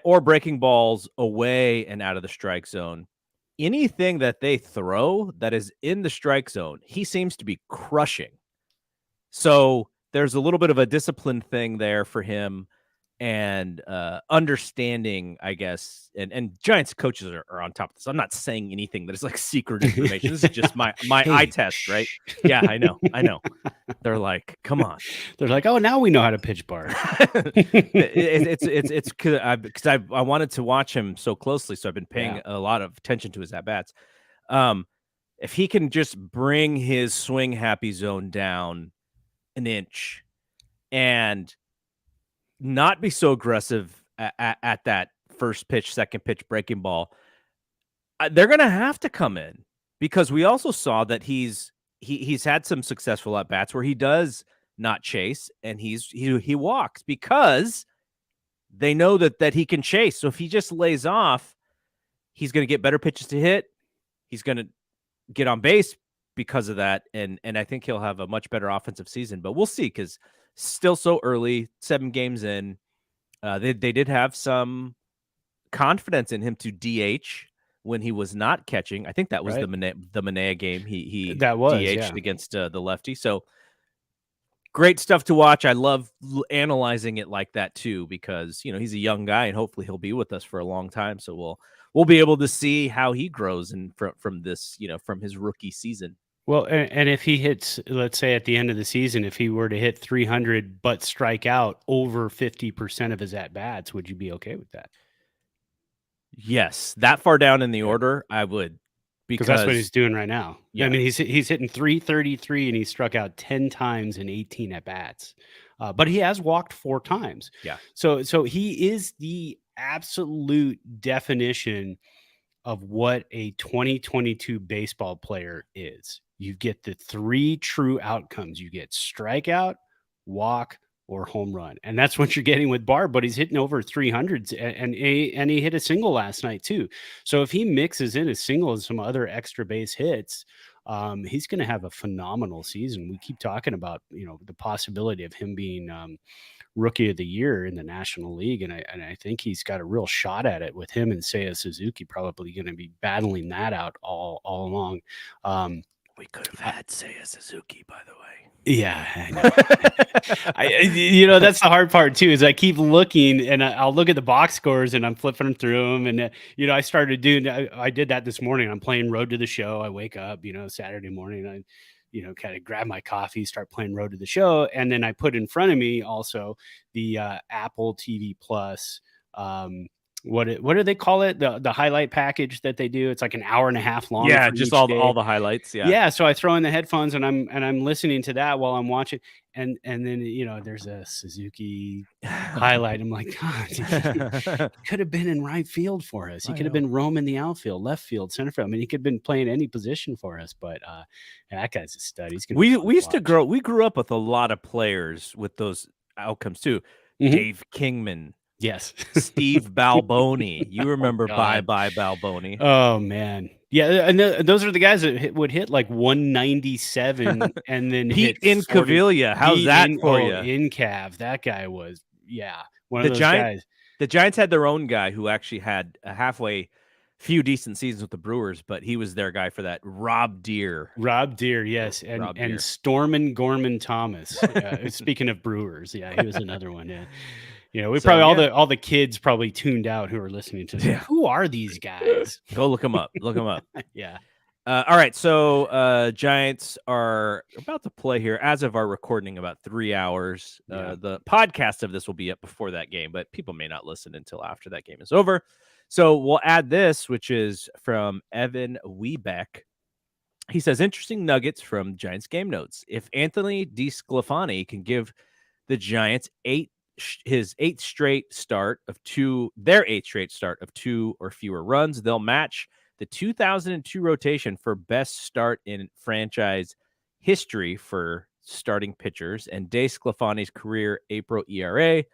or breaking balls away and out of the strike zone. Anything that they throw that is in the strike zone, he seems to be crushing. So there's a little bit of a discipline thing there for him, and understanding, I guess, and Giants coaches are on top of this. I'm not saying anything that is like secret information. This is just my eye test, right? Yeah, I know. They're like, come on. They're like, oh, now we know how to pitch Bart. It's because I wanted to watch him so closely, so I've been paying a lot of attention to his at bats. If he can just bring his swing happy zone down an inch and not be so aggressive at that first pitch, second pitch breaking ball, they're going to have to come in, because we also saw that he's had some successful at bats where he does not chase, and he walks because they know that he can chase. So if he just lays off, he's going to get better pitches to hit. He's going to get on base because of that. And I think he'll have a much better offensive season, but we'll see, because still so early, 7 games in. They did have some confidence in him to DH when he was not catching. I think that was the Manea game. He that was DH'd against the lefty. So great stuff to watch. I love analyzing it like that too, because he's a young guy, and hopefully he'll be with us for a long time. So we'll be able to see how he grows and from this, from his rookie season. Well, and if he hits, let's say at the end of the season, if he were to hit 300 but strike out over 50% of his at-bats, would you be okay with that? Yes. That far down in the order, I would. Because that's what he's doing right now. Yeah. I mean, he's hitting 333, and he struck out 10 times in 18 at-bats. But he has walked 4 times. Yeah. So he is the absolute definition of what a 2022 baseball player is. You get the 3 true outcomes. You get strikeout, walk, or home run. And that's what you're getting with Bart, but he's hitting over 300s, and he hit a single last night too. So if he mixes in a single and some other extra base hits, He's going to have a phenomenal season. We keep talking about, the possibility of him being rookie of the year in the National League. And I think he's got a real shot at it with him and Seiya Suzuki probably going to be battling that out all along. We could have had Seiya Suzuki, by the way. Yeah, I know. That's the hard part too, is I keep looking and I'll look at the box scores and I'm flipping through them. And, I started doing, I did that this morning. I'm playing Road to the Show. I wake up, Saturday morning, I, kind of grab my coffee, start playing Road to the Show. And then I put in front of me also the Apple TV Plus, what do they call it? The highlight package that they do. It's like an hour and a half long. Yeah, just all the highlights. Yeah. Yeah. So I throw in the headphones and I'm listening to that while I'm watching. And then there's a Suzuki highlight. I'm like, God, he could have been in right field for us. He could have been roaming the outfield, left field, center field. I mean, he could have been playing any position for us. But that guy's a stud. He's gonna we used to grow. We grew up with a lot of players with those outcomes too. Mhm. Dave Kingman. Yes. Steve Balboni. You remember Bye Balboni? Oh man. Yeah, and those are the guys that would hit like 197 and then Pete hit Incaviglia. How's that for you? In Cav, that guy was one of those guys. The Giants had their own guy who actually had a halfway few decent seasons with the Brewers, but he was their guy for that. Rob Deere, yes, and Stormin Gorman Thomas. Speaking of Brewers, he was another one. Yeah. All the kids probably tuned out who are listening to this. Yeah. Who are these guys? Go look them up. Yeah. All right. So Giants are about to play here as of our recording about 3 hours. The podcast of this will be up before that game, but people may not listen until after that game is over. So we'll add this, which is from Evan Webeck. He says, interesting nuggets from Giants game notes. If Anthony DeSclafani can give the Giants his eighth straight start of two or fewer runs, they'll match the 2002 rotation for best start in franchise history for starting pitchers, and DeSclafani's career April ERA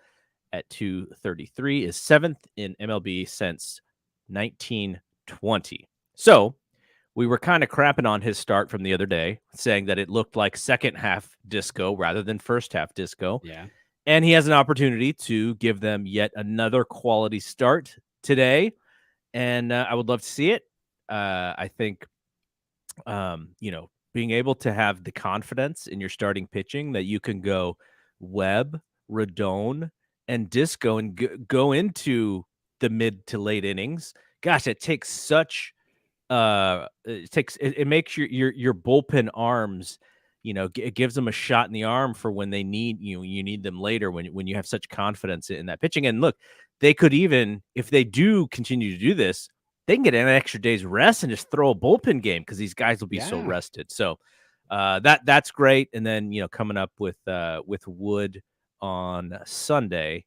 at 2.33 is 7th in MLB since 1920. So we were kind of crapping on his start from the other day, saying that it looked like second half disco rather than first half disco. Yeah. And he has an opportunity to give them yet another quality start today. And I would love to see it. I think, being able to have the confidence in your starting pitching that you can go Webb, Rodon, and Disco and go into the mid to late innings. Gosh, it takes such it makes your bullpen arms, it gives them a shot in the arm for when they need you need them later when you have such confidence in that pitching. And look, they could even, if they do continue to do this, they can get an extra day's rest and just throw a bullpen game because these guys will be so rested. So that's great. And then coming up with Wood on Sunday,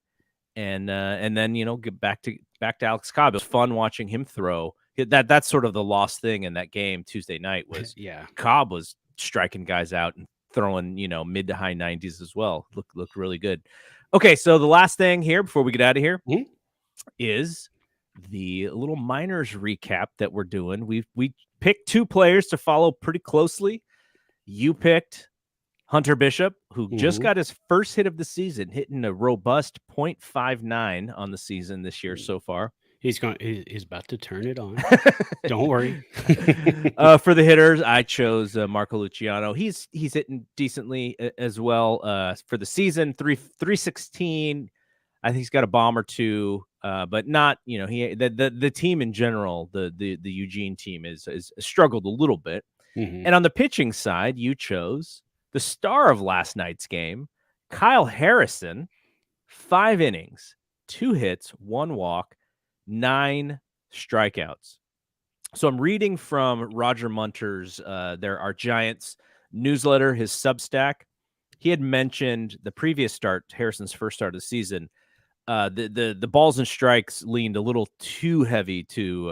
and then get back to Alex Cobb. It was fun watching him throw. That's sort of the lost thing in that game Tuesday night was Cobb was striking guys out and throwing mid to high 90s as well. Looked really good. Okay, so the last thing here before we get out of here is the little minors recap that we're doing. We picked two players to follow pretty closely. You picked Hunter Bishop, who just got his first hit of the season, hitting a robust .59 on the season this year so far. He's about to turn it on. Don't worry. For the hitters, I chose Marco Luciano. He's hitting decently as well for the season. 316. I think he's got a bomb or two, but not. The team in general, the Eugene team is struggled a little bit. Mm-hmm. And on the pitching side, you chose the star of last night's game, Kyle Harrison. 5 innings, 2 hits, 1 walk. 9 strikeouts. So I'm reading from Roger Munter's our Giants newsletter, his Substack. He had mentioned the previous start, Harrison's first start of the season. The balls and strikes leaned a little too heavy to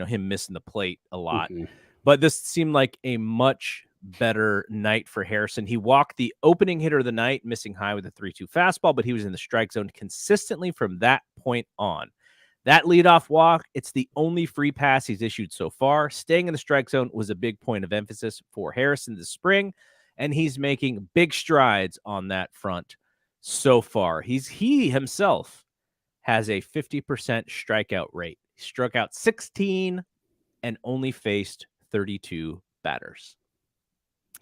him missing the plate a lot. Mm-hmm. But this seemed like a much better night for Harrison. He walked the opening hitter of the night, missing high with a 3-2 fastball, but he was in the strike zone consistently from that point on. That leadoff walk, it's the only free pass he's issued so far. Staying in the strike zone was a big point of emphasis for Harrison this spring, and he's making big strides on that front so far. He himself has a 50% strikeout rate. He struck out 16 and only faced 32 batters.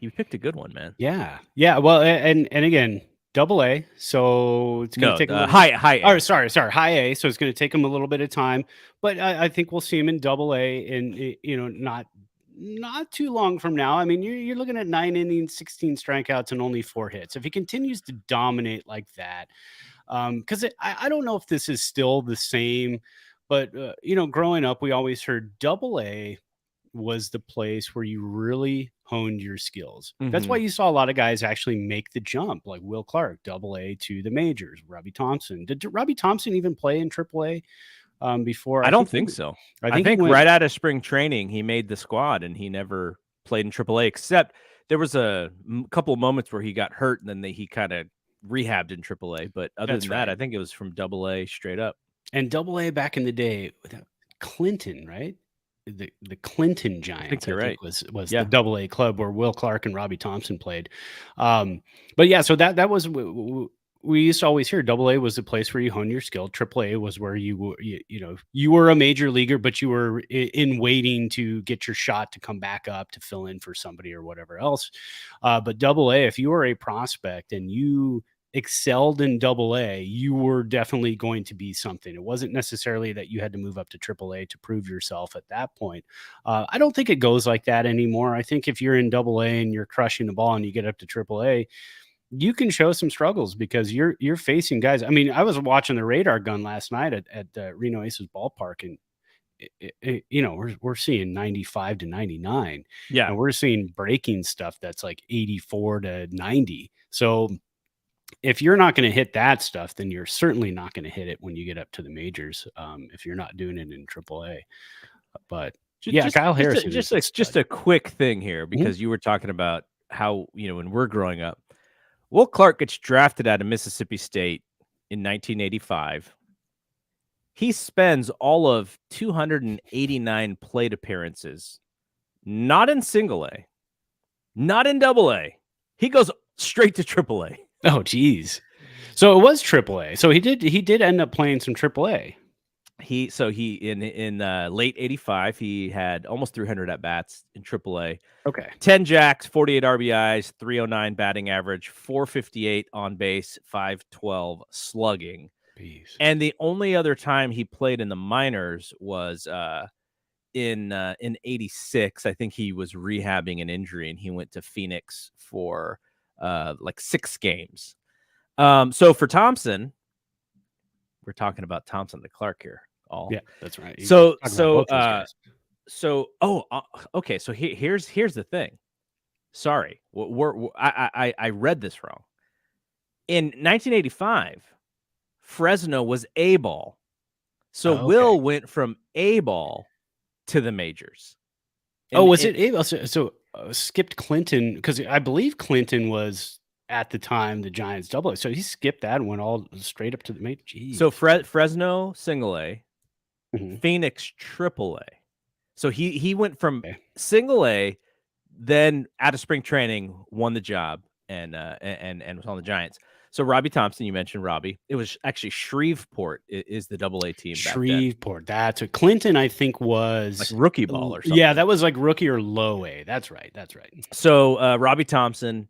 You picked a good one, man. Yeah. Well, and again, double A. So it's going to take a little high A. Oh, sorry, high A. So it's going to take him a little bit of time, but I think we'll see him in double A in not too long from now. I mean, you're looking at 9 innings, 16 strikeouts, and only 4 hits. If he continues to dominate like that, because I don't know if this is still the same, but growing up, we always heard double A was the place where you really honed your skills. That's why you saw a lot of guys actually make the jump, like Will Clark, double A to the majors. Robbie Thompson. Did Robbie Thompson even play in triple A before? I don't think so. I think right out of spring training, he made the squad and he never played in triple A, except there was a couple of moments where he got hurt and then he kind of rehabbed in triple A. But other than that, I think it was from double A straight up. And double A back in the day, Clinton, right? The Clinton Giants, I think was the double A club where Will Clark and Robbie Thompson played. But yeah, so that was, we used to always hear double A was the place where you hone your skill. Triple A was where you were a major leaguer, but you were in waiting to get your shot to come back up to fill in for somebody or whatever else. But double A, if you were a prospect and you excelled in double A, you were definitely going to be something. It wasn't necessarily that you had to move up to triple A to prove yourself at that point. I don't think it goes like that anymore. I think if you're in double A and you're crushing the ball and you get up to triple A, you can show some struggles because you're facing guys. I mean, I was watching the radar gun last night at Reno Aces ballpark, and we're seeing 95 to 99. Yeah. And we're seeing breaking stuff that's like 84 to 90. So if you're not going to hit that stuff, then you're certainly not going to hit it when you get up to the majors. If you're not doing it in AAA, but Kyle Harrison. Just a quick thing here, because you were talking about how, when we're growing up, Will Clark gets drafted out of Mississippi State in 1985. He spends all of 289 plate appearances, not in single A, not in double A. He goes straight to triple A. Oh, geez. So it was AAA. So he did end up playing some AAA. He in late 85, he had almost 300 at bats in AAA. Okay. 10 jacks, 48 RBIs, 309 batting average, 458 on base, 512 slugging. Jeez. And the only other time he played in the minors was in 86. I think he was rehabbing an injury and he went to Phoenix for like 6 games. So for Thompson, we're talking about Thompson to Clark here. Yeah, that's right. Okay. So here's the thing. Sorry, I read this wrong. In 1985, Fresno was A ball, so Will went from A ball to the majors. Was it A ball? So skipped Clinton, because I believe Clinton was at the time the Giants double A. So he skipped that and went all straight up to the major. So Fresno single A, Phoenix triple A. So he went from single A, then out of spring training, won the job and was on the Giants. So Robbie Thompson, you mentioned Robbie. It was actually Shreveport is the double A team. Shreveport. That's what Clinton, I think, was like rookie ball or something. Yeah, that was like rookie or low A. That's right. So Robbie Thompson,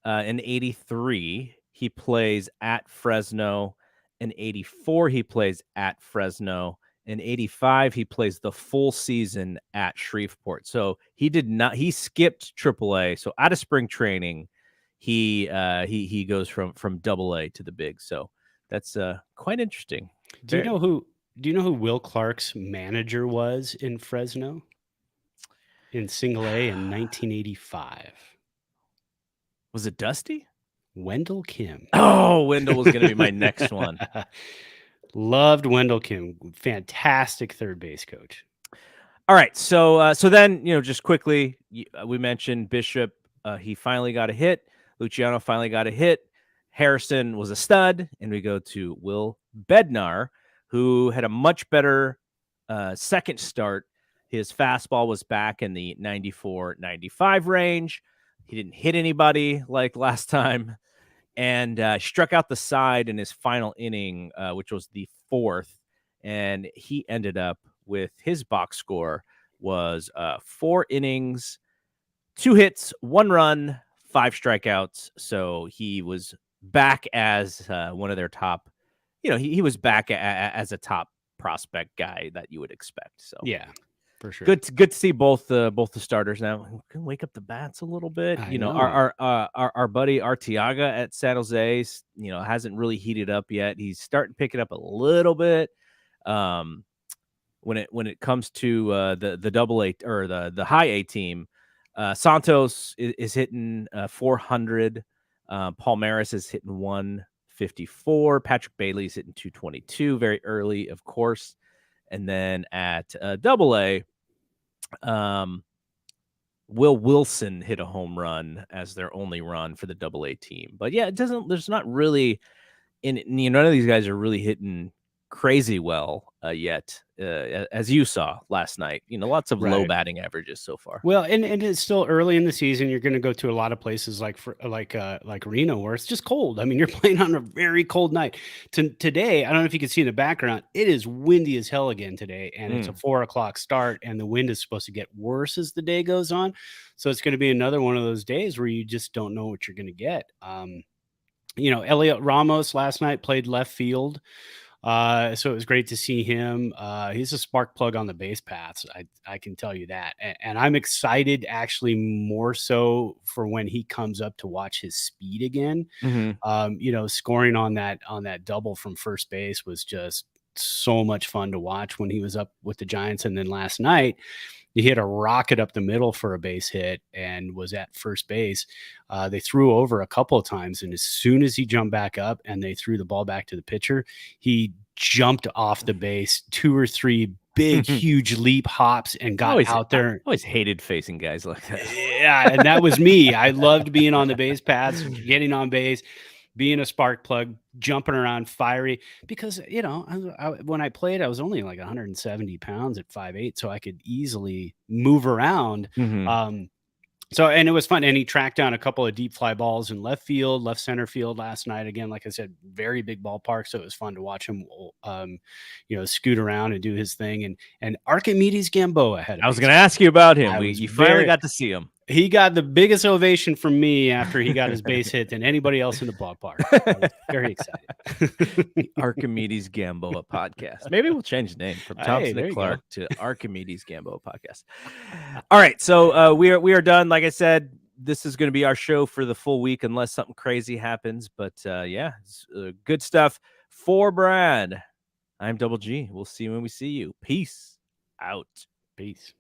in 83, he plays at Fresno. In 84, he plays at Fresno. In 85, he plays the full season at Shreveport. So he skipped AAA. So out of spring training, he goes from double A to the big. So that's quite interesting. Do you know who Will Clark's manager was in Fresno in single A in 1985? Was it Dusty? Wendell Kim. Oh, Wendell was going to be my next one. Loved Wendell Kim. Fantastic third base coach. All right. So then, just quickly, we mentioned Bishop. He finally got a hit. Luciano finally got a hit. Harrison was a stud. And we go to Will Bednar, who had a much better second start. His fastball was back in the 94, 95 range. He didn't hit anybody like last time, and struck out the side in his final inning, which was the 4th. And he ended up with his box score was 4 innings, 2 hits, 1 run, 5 strikeouts. So he was back as one of their top, he was back as a top prospect guy that you would expect. So yeah, for sure. good to see both the starters now. Can wake up the bats a little bit. I know. Our buddy Arteaga at San Jose, hasn't really heated up yet. He's starting to pick it up a little bit. When it comes to the double A or the high A team, Santos is hitting 400. Palmares is hitting 154. Patrick Bailey's hitting 222 very early, of course. And then at double A, Will Wilson hit a home run as their only run for the double A team. But yeah, there's not really none of these guys are really hitting crazy well yet, as you saw last night. Lots of low batting averages so far. Well, and it's still early in the season. You're going to go to a lot of places like Reno, where it's just cold. I mean, you're playing on a very cold night. Today, I don't know if you can see in the background, it is windy as hell again today, and it's a 4:00 start, and the wind is supposed to get worse as the day goes on. So it's going to be another one of those days where you just don't know what you're going to get. Elliot Ramos last night played left field. So it was great to see him. He's a spark plug on the base paths. I can tell you that. And I'm excited actually more so for when he comes up to watch his speed again. Scoring on that double from first base was just so much fun to watch when he was up with the Giants. And then last night, he hit a rocket up the middle for a base hit and was at first base. They threw over a couple of times, and as soon as he jumped back up and they threw the ball back to the pitcher, he jumped off the base 2 or 3 big, huge leap hops and got out there. I always hated facing guys like that. Yeah, and that was me. I loved being on the base paths, getting on base, being a spark plug, jumping around, fiery, because, when I played, I was only like 170 pounds at 5'8", so I could easily move around. And it was fun. And he tracked down a couple of deep fly balls in left field, left center field last night. Again, like I said, very big ballpark. So it was fun to watch him, scoot around and do his thing. And Archimedes Gamboa had. I was going to ask you about him. You finally got to see him. He got the biggest ovation from me after he got his base hit than anybody else in the ballpark. I was very excited. The Archimedes Gamboa podcast. Maybe we'll change the name from Thompson and Clark to Archimedes Gamboa podcast. All right, so we are done. Like I said, this is going to be our show for the full week unless something crazy happens. But it's, good stuff. For Brad, I'm Double G. We'll see you when we see you. Peace out. Peace.